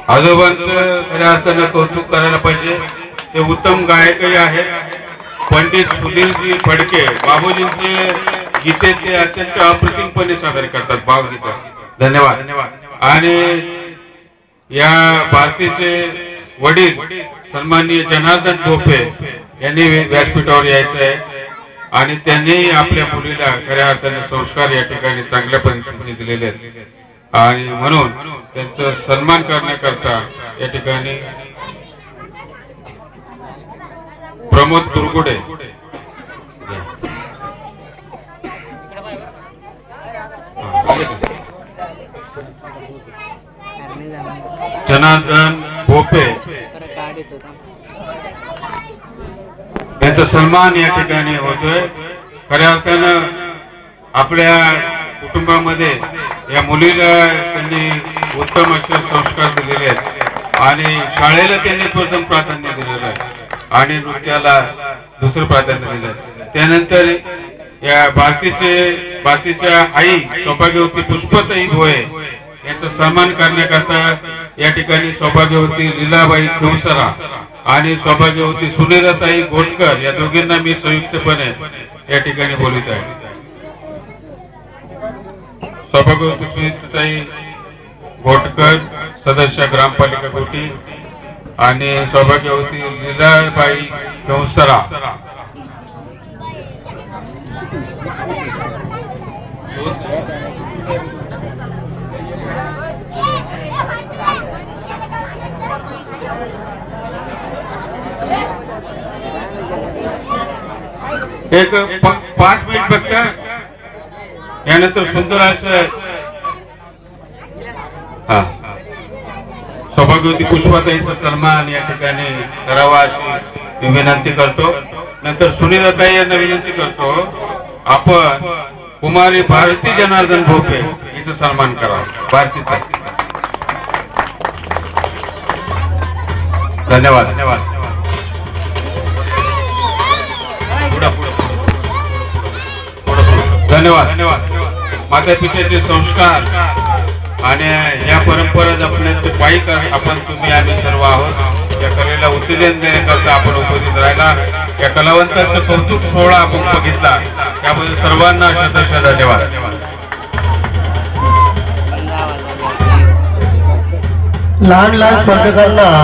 आजोबांचं खऱ्या अर्थानं कौतुक करायला पाहिजे। ते उत्तम गायकही आहेत। पंडित सुधीरजी फडके बाबूजींचे गीते ते अत्यंत अप्रतिमपणे सादर करतात, भावगीत। धन्यवाद। आणि या भारतीचे वडील सन्माननीय जनार्दन भोपे यांनी व्यासपीठावर यायचं आहे आणि त्यांनी आपल्या मुलीला खऱ्या अर्थाने संस्कार या ठिकाणी चांगल्या पद्धतीने दिलेले आहेत आणि म्हणून त्यांचा सन्मान करण्याकरता या ठिकाणी प्रमोद दुर्गुडे जनार्दन भोपे यांचा सन्मान या ठिकाणी होतोय। खऱ्या अर्थानं आपल्या कुटुंबामध्ये या मुलीला त्यांनी उत्तम असे संस्कार दिलेले आहेत आणि शाळेला त्यांनी प्रथम प्राधान्य दिलेलं आहे आणि नृत्याला दुसरं प्राधान्य दिलं। त्यानंतर या भारतीच्या आई सौभाग्यवती पुष्पताई भोये यांचा सन्मान करण्याकरता या ठिकाणी सौभाग्यवती लीलाबाई खिवसरा आणि सौभाग्यवती सुनीलाताई घोटकर या दोघींना मी संयुक्तपणे या ठिकाणी बोलत आहे। सौभाग्यवती सुनीताई घोटकर सदस्य ग्रामपालिका गोटी आणि सौभाग्यवती लीलाबाई खिवसरा एक 5 मिनिट बघता। यानंतर सुंदर असं सौभाग्यवती पुष्पाताईंचा सन्मान या ठिकाणी करावा अशी मी विनंती करतो। नंतर सुनीताताई यांना विनंती करतो आपण कुमारी भारती जनार्दन भोपे हिचा सन्मान करावा। भारतीचा धन्यवाद। धन्यवाद। माता पित्याचे संस्कार आणि या परंपरा जपण्याचे पायी आपण तुम्ही आम्ही सर्व आहोत। या कलेला उत्तेजन देण्याकरता आपण उपस्थित राहिला। या कलावंतांचं कौतुक सोहळा आपण बघितला, त्याबद्दल सर्वांना शतशः धन्यवाद। लहान स्पर्धकांना